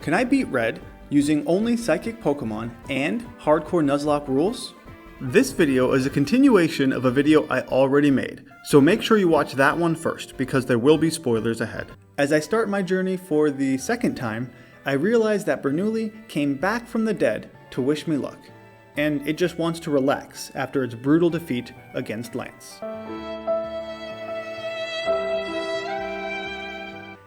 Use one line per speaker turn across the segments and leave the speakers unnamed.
Can I beat Red using only Psychic Pokemon and Hardcore Nuzlocke rules? This video is a continuation of a video I already made, so make sure you watch that one first because there will be spoilers ahead. As I start my journey for the second time, I realize that Bernoulli came back from the dead to wish me luck, and it just wants to relax after its brutal defeat against Lance.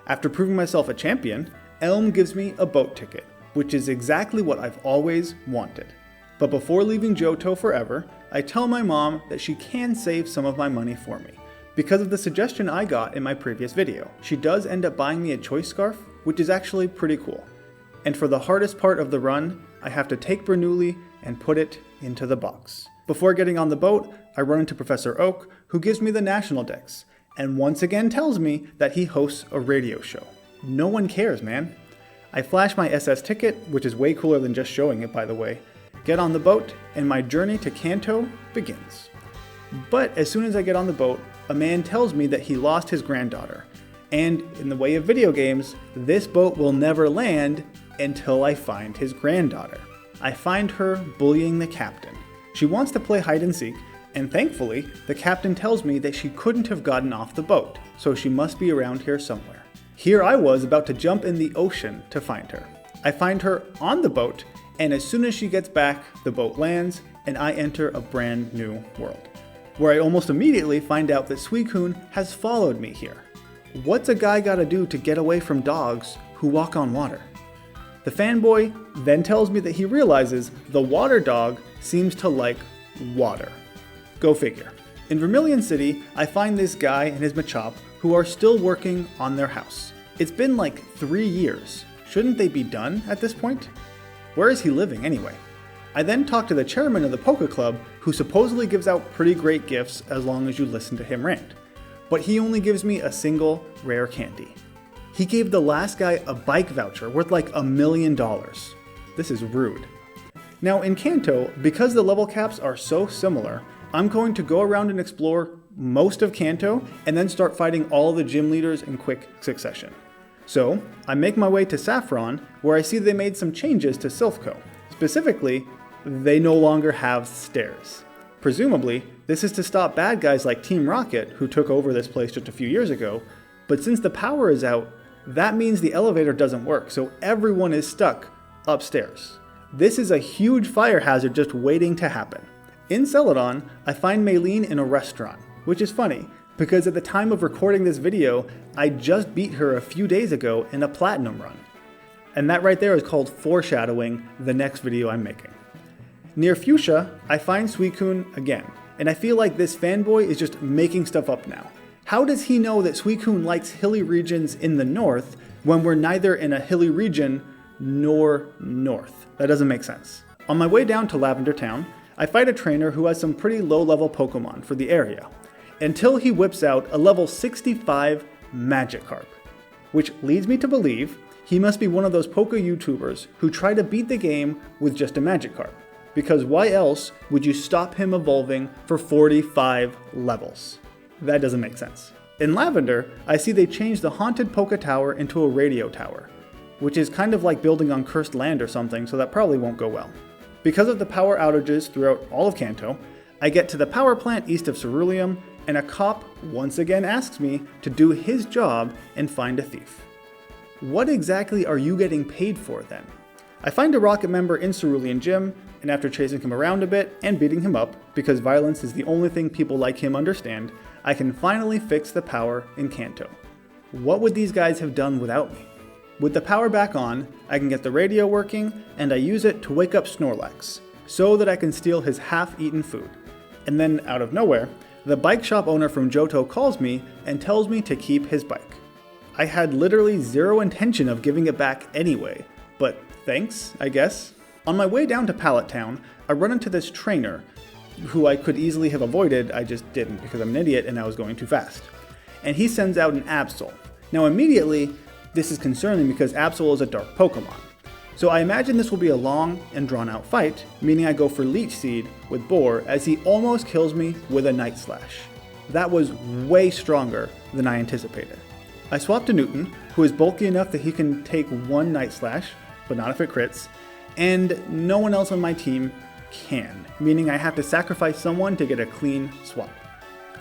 After proving myself a champion, Elm gives me a boat ticket, which is exactly what I've always wanted. But before leaving Johto forever, I tell my mom that she can save some of my money for me, because of the suggestion I got in my previous video. She does end up buying me a choice scarf, which is actually pretty cool. And for the hardest part of the run, I have to take Bernoulli and put it into the box. Before getting on the boat, I run into Professor Oak, who gives me the National Dex, and once again tells me that he hosts a radio show. No one cares, man. I flash my SS ticket, which is way cooler than just showing it, by the way, get on the boat, and my journey to Kanto begins. But as soon as I get on the boat, a man tells me that he lost his granddaughter. And in the way of video games, this boat will never land until I find his granddaughter. I find her bullying the captain. She wants to play hide and seek, and thankfully, the captain tells me that she couldn't have gotten off the boat, so she must be around here somewhere. Here I was about to jump in the ocean to find her. I find her on the boat, and as soon as she gets back, the boat lands, and I enter a brand new world, where I almost immediately find out that Suicune has followed me here. What's a guy gotta do to get away from dogs who walk on water? The fanboy then tells me that he realizes the water dog seems to like water. Go figure. In Vermilion City, I find this guy and his Machop who are still working on their house. It's been like 3 years. Shouldn't they be done at this point? Where is he living anyway? I then talk to the chairman of the Poké Club, who supposedly gives out pretty great gifts as long as you listen to him rant. But he only gives me a single rare candy. He gave the last guy a bike voucher worth like $1 million. This is rude. Now in Kanto, because the level caps are so similar, I'm going to go around and explore most of Kanto and then start fighting all the gym leaders in quick succession. So I make my way to Saffron, where I see they made some changes to Silphco. Specifically, they no longer have stairs. Presumably, this is to stop bad guys like Team Rocket, who took over this place just a few years ago, but since the power is out, that means the elevator doesn't work, so everyone is stuck upstairs. This is a huge fire hazard just waiting to happen. In Celadon, I find Maylene in a restaurant, which is funny, because at the time of recording this video, I just beat her a few days ago in a platinum run. And that right there is called foreshadowing the next video I'm making. Near Fuchsia, I find Suicune again, and I feel like this fanboy is just making stuff up now. How does he know that Suicune likes hilly regions in the north when we're neither in a hilly region nor north? That doesn't make sense. On my way down to Lavender Town, I fight a trainer who has some pretty low-level Pokemon for the area, until he whips out a level 65 Magikarp, which leads me to believe he must be one of those Poke YouTubers who try to beat the game with just a Magikarp, because why else would you stop him evolving for 45 levels? That doesn't make sense. In Lavender, I see they changed the haunted Poke Tower into a radio tower, which is kind of like building on cursed land or something, so that probably won't go well. Because of the power outages throughout all of Kanto, I get to the power plant east of Cerulean, and a cop once again asks me to do his job and find a thief. What exactly are you getting paid for then? I find a Rocket member in Cerulean Gym, and after chasing him around a bit and beating him up, because violence is the only thing people like him understand, I can finally fix the power in Kanto. What would these guys have done without me? With the power back on, I can get the radio working, and I use it to wake up Snorlax, so that I can steal his half-eaten food. And then, out of nowhere, the bike shop owner from Johto calls me and tells me to keep his bike. I had literally zero intention of giving it back anyway, but thanks, I guess. On my way down to Pallet Town, I run into this trainer, who I could easily have avoided, I just didn't because I'm an idiot and I was going too fast. And he sends out an Absol. Now immediately, this is concerning because Absol is a dark Pokemon. So I imagine this will be a long and drawn out fight, meaning I go for Leech Seed with Boar as he almost kills me with a Night Slash. That was way stronger than I anticipated. I swap to Newton, who is bulky enough that he can take one Night Slash, but not if it crits, and no one else on my team can, meaning I have to sacrifice someone to get a clean swap.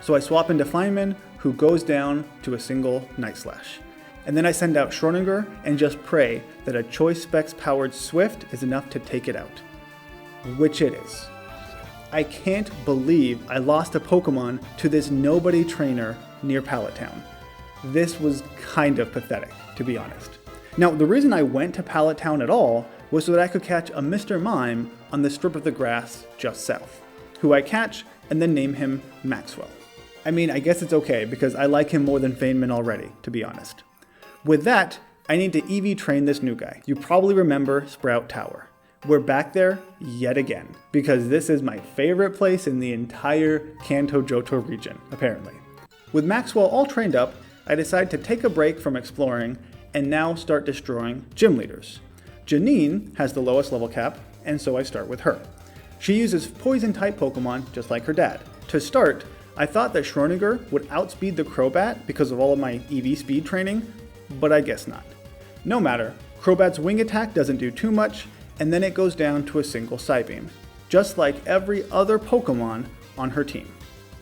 So I swap into Feynman, who goes down to a single Night Slash. And then I send out Schrödinger and just pray that a Choice Specs powered Swift is enough to take it out. Which it is. I can't believe I lost a Pokemon to this nobody trainer near Pallet Town. This was kind of pathetic, to be honest. Now, the reason I went to Pallet Town at all was so that I could catch a Mr. Mime on the strip of the grass just south, who I catch and then name him Maxwell. I mean, I guess it's okay because I like him more than Feynman already, to be honest. With that, I need to EV train this new guy. You probably remember Sprout Tower. We're back there yet again, because this is my favorite place in the entire Kanto Johto region, apparently. With Maxwell all trained up, I decide to take a break from exploring and now start destroying gym leaders. Janine has the lowest level cap, and so I start with her. She uses poison-type Pokemon just like her dad. To start, I thought that Schrödinger would outspeed the Crobat because of all of my EV speed training, but I guess not. No matter, Crobat's wing attack doesn't do too much, and then it goes down to a single Psybeam, just like every other Pokemon on her team.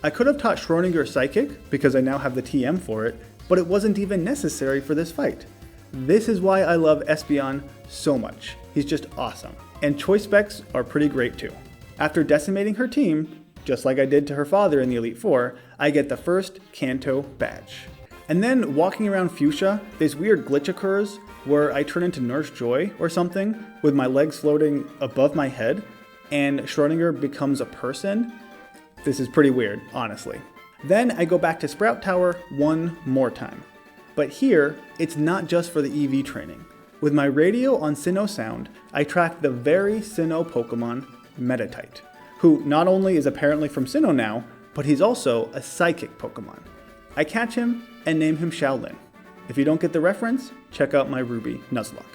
I could have taught Schrödinger Psychic because I now have the TM for it, but it wasn't even necessary for this fight. This is why I love Espeon so much. He's just awesome. And Choice Specs are pretty great too. After decimating her team, just like I did to her father in the Elite Four, I get the first Kanto badge. And then walking around Fuchsia, this weird glitch occurs where I turn into Nurse Joy or something with my legs floating above my head and Schrödinger becomes a person. This is pretty weird, honestly. Then I go back to Sprout Tower one more time. But here, it's not just for the EV training. With my radio on Sinnoh Sound, I track the very Sinnoh Pokemon, Meditite, who not only is apparently from Sinnoh now, but he's also a psychic Pokemon. I catch him and name him Shaolin. If you don't get the reference, check out my Ruby Nuzlocke.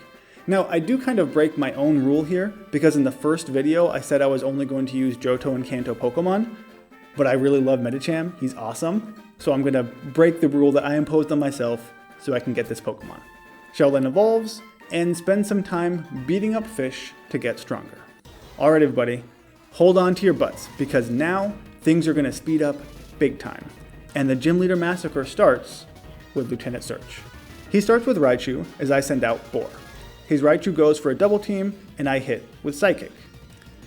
Now, I do kind of break my own rule here, because in the first video I said I was only going to use Johto and Kanto Pokemon, but I really love Medicham, he's awesome, so I'm going to break the rule that I imposed on myself so I can get this Pokemon. Shaolin evolves, and spends some time beating up fish to get stronger. Alright everybody, hold on to your butts, because now things are going to speed up big time. And the Gym Leader Massacre starts with Lieutenant Surge. He starts with Raichu as I send out Boar. His Raichu goes for a double team, and I hit with Psychic.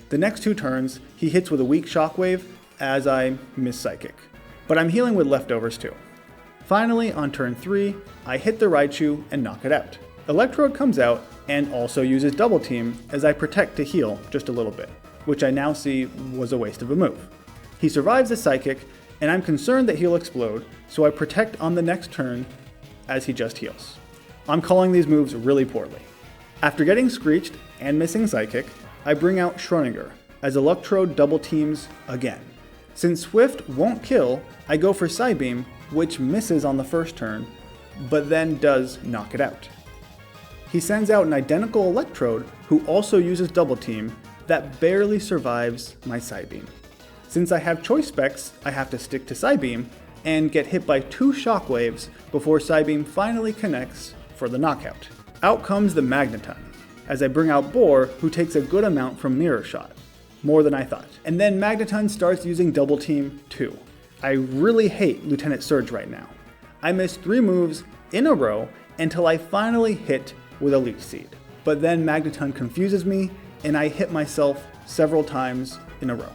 The next two turns, he hits with a weak Shockwave as I miss Psychic. But I'm healing with leftovers too. Finally, on turn 3, I hit the Raichu and knock it out. Electrode comes out and also uses Double Team as I protect to heal just a little bit, which I now see was a waste of a move. He survives the Psychic, and I'm concerned that he'll explode, so I protect on the next turn as he just heals. I'm calling these moves really poorly. After getting Screeched and missing Psychic, I bring out Schrödinger as Electrode double teams again. Since Swift won't kill, I go for Psybeam, which misses on the first turn, but then does knock it out. He sends out an identical Electrode who also uses Double Team that barely survives my Psybeam. Since I have Choice Specs, I have to stick to Psybeam and get hit by 2 Shockwaves before Psybeam finally connects for the knockout. Out comes the Magneton, as I bring out Boar, who takes a good amount from Mirror Shot, more than I thought. And then Magneton starts using Double Team too. I really hate Lieutenant Surge right now. I missed 3 moves in a row until I finally hit with a Leech Seed. But then Magneton confuses me and I hit myself several times in a row.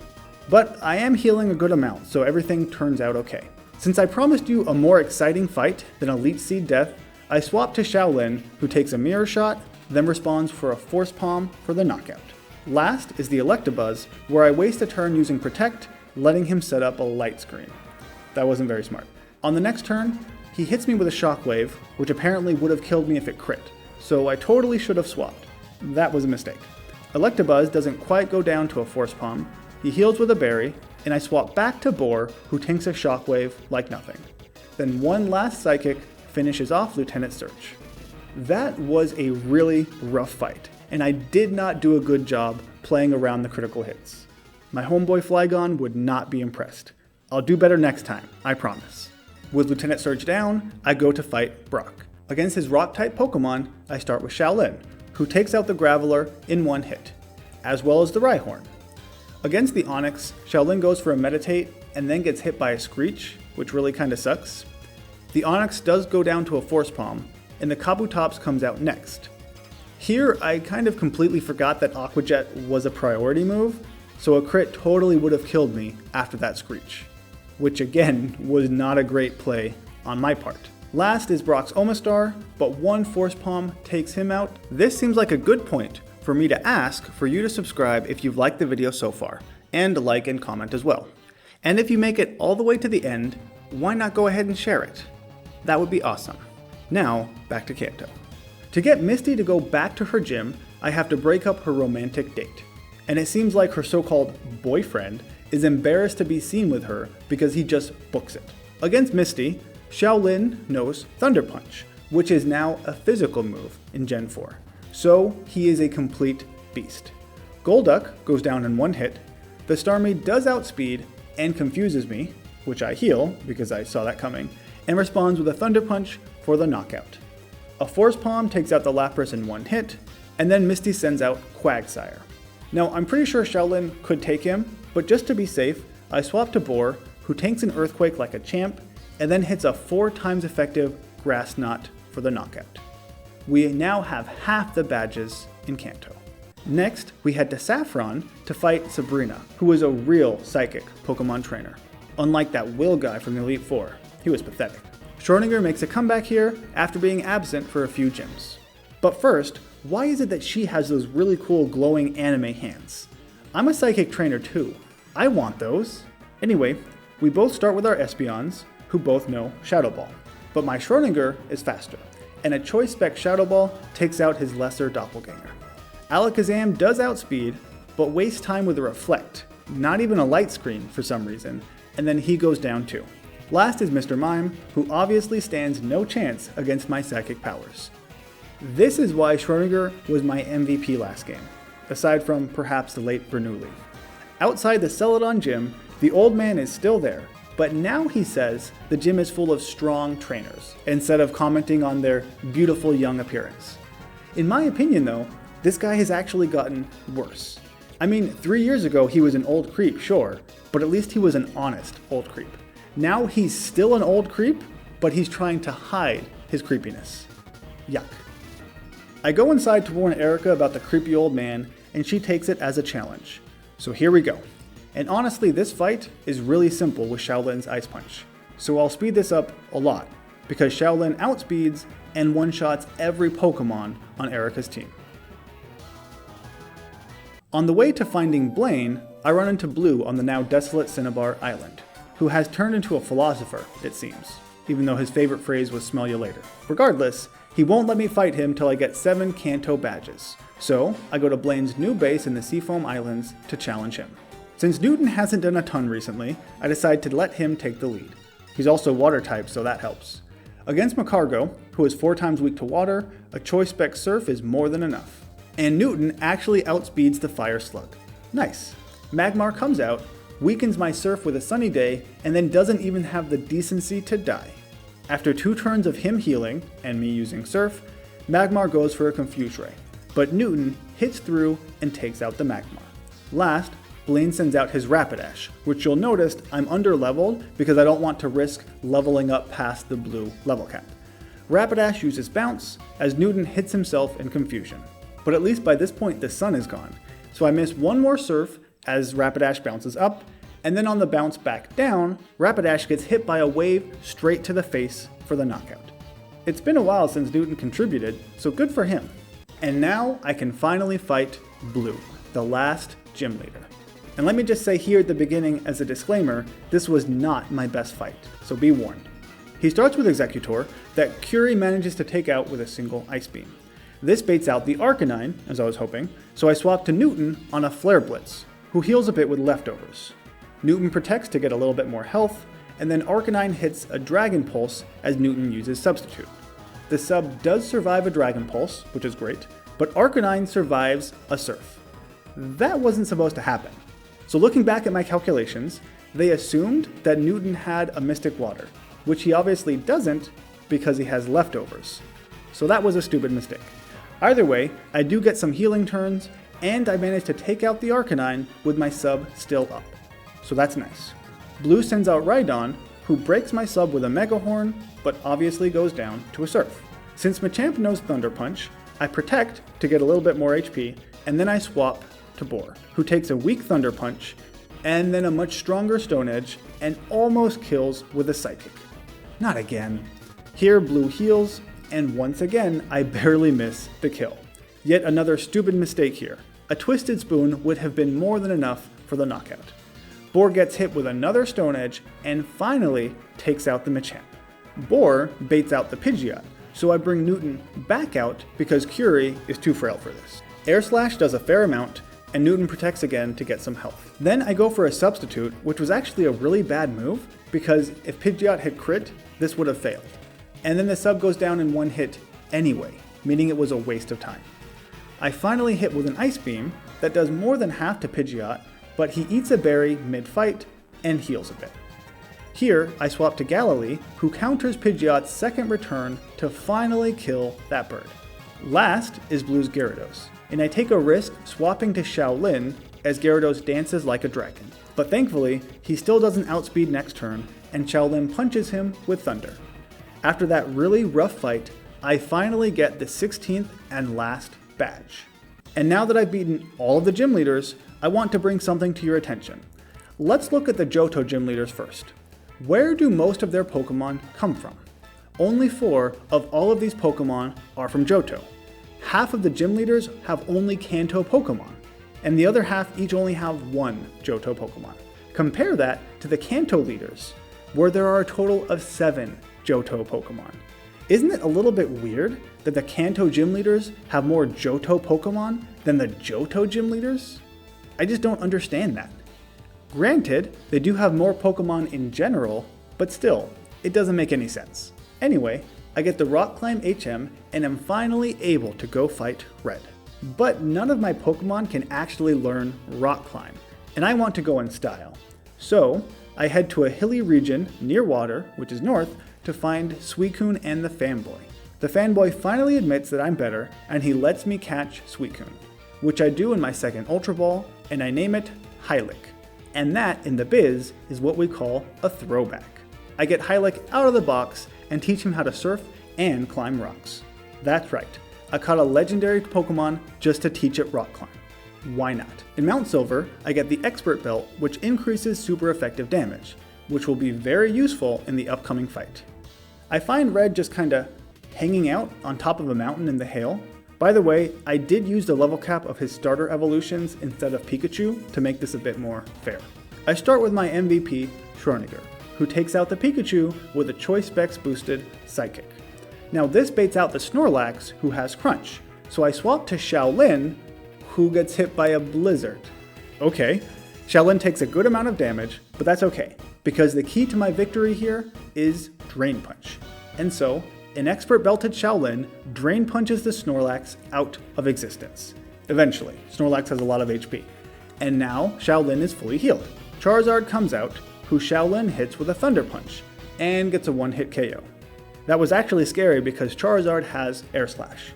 But I am healing a good amount, so everything turns out okay. Since I promised you a more exciting fight than a Leech Seed death, I swap to Shaolin, who takes a Mirror Shot, then responds for a Force Palm for the knockout. Last is the Electabuzz, where I waste a turn using Protect, letting him set up a Light Screen. That wasn't very smart. On the next turn, he hits me with a Shockwave, which apparently would have killed me if it crit, so I totally should have swapped. That was a mistake. Electabuzz doesn't quite go down to a Force Palm, he heals with a Berry, and I swap back to Boar, who tanks a Shockwave like nothing. Then one last Psychic finishes off Lieutenant Surge. That was a really rough fight, and I did not do a good job playing around the critical hits. My homeboy Flygon would not be impressed. I'll do better next time, I promise. With Lieutenant Surge down, I go to fight Brock. Against his Rock-type Pokemon, I start with Shaolin, who takes out the Graveler in one hit, as well as the Rhyhorn. Against the Onix, Shaolin goes for a Meditate and then gets hit by a Screech, which really kinda sucks. The Onix does go down to a Force Palm, and the Kabutops comes out next. Here, I kind of completely forgot that Aqua Jet was a priority move, so a crit totally would have killed me after that Screech, which again was not a great play on my part. Last is Brock's Omastar, but one Force Palm takes him out. This seems like a good point for me to ask for you to subscribe if you've liked the video so far, and like and comment as well. And if you make it all the way to the end, why not go ahead and share it? That would be awesome. Now, back to Kanto. To get Misty to go back to her gym, I have to break up her romantic date. And it seems like her so-called boyfriend is embarrassed to be seen with her because he just books it. Against Misty, Shaolin knows Thunder Punch, which is now a physical move in Gen 4. So he is a complete beast. Golduck goes down in one hit, the Starmie does outspeed and confuses me, which I heal because I saw that coming, and responds with a Thunder Punch for the knockout. A Force Palm takes out the Lapras in one hit, and then Misty sends out Quagsire. Now I'm pretty sure Shaolin could take him, but just to be safe, I swap to Boar, who tanks an Earthquake like a champ, and then hits a 4 times effective Grass Knot for the knockout. We now have half the badges in Kanto. Next, we head to Saffron to fight Sabrina, who is a real psychic Pokemon trainer. Unlike that Will guy from the Elite Four, he was pathetic. Schrödinger makes a comeback here after being absent for a few gyms. But first, why is it that she has those really cool glowing anime hands? I'm a psychic trainer too. I want those. Anyway, we both start with our Espeons, who both know Shadow Ball. But my Schrödinger is faster, and a Choice Spec Shadow Ball takes out his lesser doppelganger. Alakazam does outspeed, but wastes time with a Reflect, not even a light screen for some reason, and then he goes down too. Last is Mr. Mime, who obviously stands no chance against my psychic powers. This is why Schrödinger was my MVP last game, aside from perhaps the late Bernoulli. Outside the Celadon gym, the old man is still there, but now he says the gym is full of strong trainers, instead of commenting on their beautiful young appearance. In my opinion though, this guy has actually gotten worse. I mean, 3 years ago he was an old creep, sure, but at least he was an honest old creep. Now he's still an old creep, but he's trying to hide his creepiness. Yuck. I go inside to warn Erika about the creepy old man, and she takes it as a challenge. So here we go. And honestly, this fight is really simple with Shaolin's Ice Punch. So I'll speed this up a lot, because Shaolin outspeeds and one-shots every Pokemon on Erika's team. On the way to finding Blaine, I run into Blue on the now desolate Cinnabar Island, who has turned into a philosopher, it seems, even though his favorite phrase was smell you later. Regardless, he won't let me fight him till I get 7 Kanto badges, so I go to Blaine's new base in the Seafoam Islands to challenge him. Since Newton hasn't done a ton recently, I decide to let him take the lead. He's also water type, so that helps. Against Macargo, who is 4 times weak to water, a Choice Spec Surf is more than enough. And Newton actually outspeeds the Fire Slug. Nice. Magmar comes out, weakens my Surf with a Sunny Day, and then doesn't even have the decency to die. After 2 turns of him healing, and me using Surf, Magmar goes for a Confuse Ray, but Newton hits through and takes out the Magmar. Last, Blaine sends out his Rapidash, which you'll notice I'm underleveled because I don't want to risk leveling up past the blue level cap. Rapidash uses Bounce, as Newton hits himself in confusion. But at least by this point the sun is gone, so I miss 1 more Surf as Rapidash bounces up, and then on the bounce back down, Rapidash gets hit by a wave straight to the face for the knockout. It's been a while since Newton contributed, so good for him. And now I can finally fight Blue, the last gym leader. And let me just say here at the beginning as a disclaimer, this was not my best fight, so be warned. He starts with Executor that Curie manages to take out with a single Ice Beam. This baits out the Arcanine, as I was hoping, so I swap to Newton on a Flare Blitz, who heals a bit with leftovers. Newton protects to get a little bit more health, and then Arcanine hits a Dragon Pulse as Newton uses Substitute. The sub does survive a Dragon Pulse, which is great, but Arcanine survives a Surf. That wasn't supposed to happen. So looking back at my calculations, they assumed that Newton had a Mystic Water, which he obviously doesn't because he has leftovers. So that was a stupid mistake. Either way, I do get some healing turns, and I manage to take out the Arcanine with my sub still up. So that's nice. Blue sends out Rhydon, who breaks my sub with a Mega Horn, but obviously goes down to a Surf. Since Machamp knows Thunder Punch, I protect to get a little bit more HP, and then I swap to Boar, who takes a weak Thunder Punch, and then a much stronger Stone Edge, and almost kills with a Psychic. Not again. Here Blue heals, and once again I barely miss the kill. Yet another stupid mistake here. A Twisted Spoon would have been more than enough for the knockout. Boar gets hit with another Stone Edge, and finally takes out the Machamp. Boar baits out the Pidgeot, so I bring Newton back out because Curie is too frail for this. Air Slash does a fair amount, and Newton protects again to get some health. Then I go for a Substitute, which was actually a really bad move, because if Pidgeot had crit, this would have failed. And then the sub goes down in one hit anyway, meaning it was a waste of time. I finally hit with an Ice Beam that does more than half to Pidgeot, but he eats a berry mid-fight and heals a bit. Here, I swap to Galilee, who counters Pidgeot's second return to finally kill that bird. Last is Blue's Gyarados, and I take a risk swapping to Shaolin as Gyarados dances like a dragon. But thankfully, he still doesn't outspeed next turn, and Shaolin punches him with Thunder. After that really rough fight, I finally get the 16th and last badge. And now that I've beaten all of the gym leaders, I want to bring something to your attention. Let's look at the Johto gym leaders first. Where do most of their Pokemon come from? Only 4 of all of these Pokemon are from Johto. Half of the gym leaders have only Kanto Pokemon, and the other half each only have 1 Johto Pokemon. Compare that to the Kanto leaders, where there are a total of 7 Johto Pokemon. Isn't it a little bit weird that the Kanto gym leaders have more Johto Pokemon than the Johto gym leaders? I just don't understand that. Granted, they do have more Pokemon in general, but still, it doesn't make any sense. Anyway, I get the Rock Climb HM and am finally able to go fight Red. But none of my Pokemon can actually learn Rock Climb, and I want to go in style. So, I head to a hilly region near water, which is north, to find Suicune and the Fanboy. The Fanboy finally admits that I'm better, and he lets me catch Suicune, which I do in my second Ultra Ball, and I name it Hylic. And that, in the biz, is what we call a throwback. I get Hylic out of the box and teach him how to surf and climb rocks. That's right, I caught a legendary Pokemon just to teach it rock climb. Why not? In Mount Silver, I get the Expert Belt, which increases super effective damage, which will be very useful in the upcoming fight. I find Red just kinda hanging out on top of a mountain in the hail. By the way, I did use the level cap of his starter evolutions instead of Pikachu to make this a bit more fair. I start with my MVP, Schrödinger, who takes out the Pikachu with a Choice Specs boosted Psychic. Now this baits out the Snorlax, who has Crunch, so I swap to Shaolin, who gets hit by a Blizzard. Okay, Shaolin takes a good amount of damage, but that's okay, because the key to my victory here is Drain Punch. And so, an Expert Belted Shaolin Drain Punches the Snorlax out of existence. Eventually, Snorlax has a lot of HP. And now, Shaolin is fully healed. Charizard comes out, who Shaolin hits with a Thunder Punch, and gets a one-hit KO. That was actually scary because Charizard has Air Slash.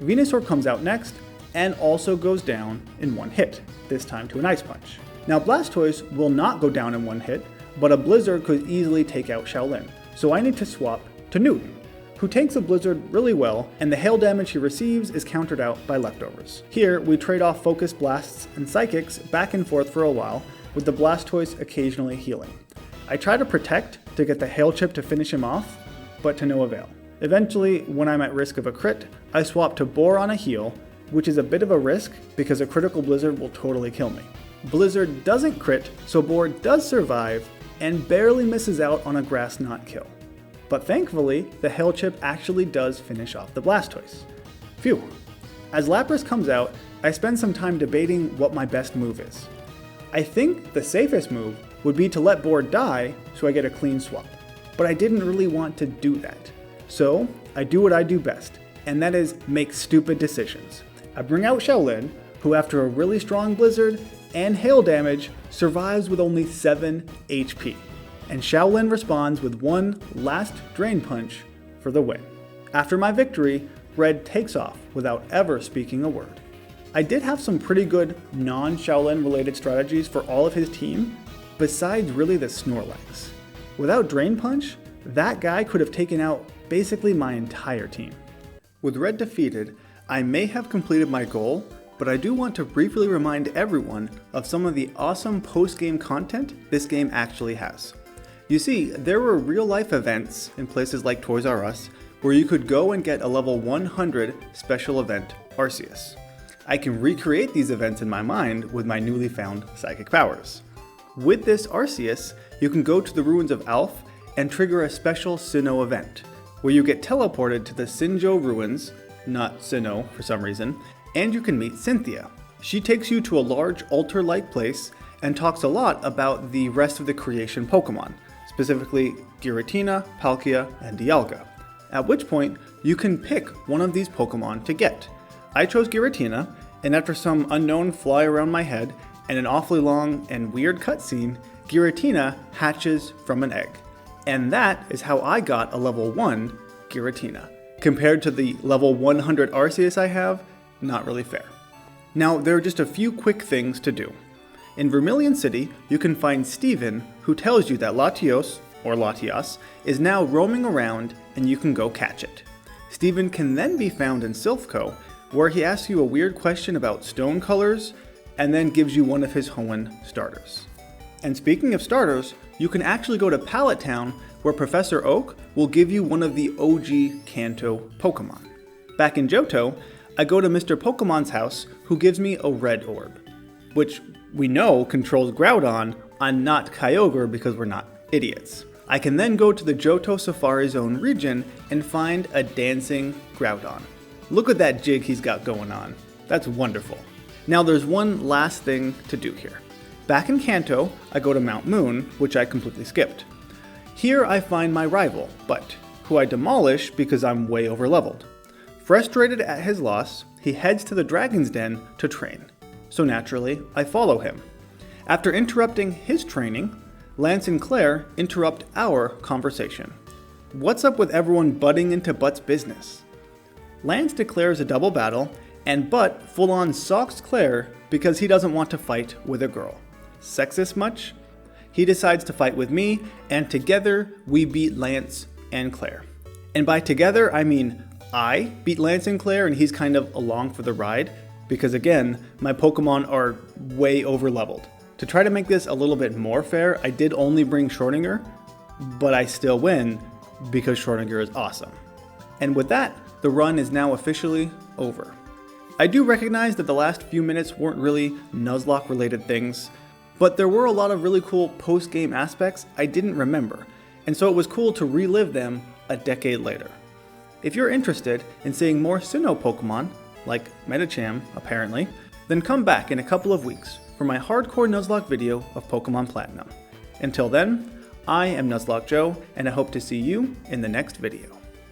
Venusaur comes out next, and also goes down in one hit, this time to an Ice Punch. Now Blastoise will not go down in one hit, but a Blizzard could easily take out Shaolin, so I need to swap to Newton, who takes a Blizzard really well, and the hail damage he receives is countered out by leftovers. Here, we trade off Focus Blasts and Psychics back and forth for a while, with the Blastoise occasionally healing. I try to protect to get the Hail Chip to finish him off, but to no avail. Eventually, when I'm at risk of a crit, I swap to Boar on a heal, which is a bit of a risk because a critical Blizzard will totally kill me. Blizzard doesn't crit, so Boar does survive, and barely misses out on a Grass Knot kill. But thankfully, the Hail Chip actually does finish off the Blastoise. Phew. As Lapras comes out, I spend some time debating what my best move is. I think the safest move would be to let Boar die so I get a clean swap, but I didn't really want to do that. So I do what I do best, and that is make stupid decisions. I bring out Shaolin, who after a really strong Blizzard and hail damage survives with only 7 HP. And Shaolin responds with one last Drain Punch for the win. After my victory, Red takes off without ever speaking a word. I did have some pretty good non-Shaolin related strategies for all of his team, besides really the Snorlax. Without Drain Punch, that guy could have taken out basically my entire team. With Red defeated, I may have completed my goal, but I do want to briefly remind everyone of some of the awesome post-game content this game actually has. You see, there were real-life events in places like Toys R Us where you could go and get a level 100 special event Parsius. I can recreate these events in my mind with my newly found psychic powers. With this Arceus, you can go to the ruins of Alph and trigger a special Sinnoh event, where you get teleported to the Sinjo ruins, not Sinnoh for some reason, and you can meet Cynthia. She takes you to a large altar-like place and talks a lot about the rest of the creation Pokemon, specifically Giratina, Palkia, and Dialga. At which point, you can pick one of these Pokemon to get. I chose Giratina, and after some unknown fly around my head and an awfully long and weird cutscene, Giratina hatches from an egg. And that is how I got a level 1 Giratina. Compared to the level 100 Arceus I have, not really fair. Now, there are just a few quick things to do. In Vermilion City, you can find Steven, who tells you that Latios, or Latias, is now roaming around and you can go catch it. Steven can then be found in Silphco, where he asks you a weird question about stone colors, and then gives you one of his Hoenn starters. And speaking of starters, you can actually go to Pallet Town, where Professor Oak will give you one of the OG Kanto Pokemon. Back in Johto, I go to Mr. Pokemon's house, who gives me a red orb, which we know controls Groudon on not Kyogre because we're not idiots. I can then go to the Johto Safari Zone region and find a dancing Groudon. Look at that jig he's got going on. That's wonderful. Now there's one last thing to do here. Back in Kanto, I go to Mount Moon, which I completely skipped. Here I find my rival, Butt, who I demolish because I'm way overleveled. Frustrated at his loss, he heads to the Dragon's Den to train. So naturally, I follow him. After interrupting his training, Lance and Claire interrupt our conversation. What's up with everyone butting into Butt's business? Lance declares a double battle, and Butt full-on socks Claire because he doesn't want to fight with a girl. Sexist much? He decides to fight with me, and together we beat Lance and Claire. And by together, I mean I beat Lance and Claire and he's kind of along for the ride, because again, my Pokemon are way overleveled. To try to make this a little bit more fair, I did only bring Schrodinger, but I still win because Schrodinger is awesome. And with that, the run is now officially over. I do recognize that the last few minutes weren't really Nuzlocke related things, but there were a lot of really cool post-game aspects I didn't remember, and so it was cool to relive them a decade later. If you're interested in seeing more Sinnoh Pokemon, like Medicham apparently, then come back in a couple of weeks for my hardcore Nuzlocke video of Pokemon Platinum. Until then, I am Nuzlocke Joe, and I hope to see you in the next video.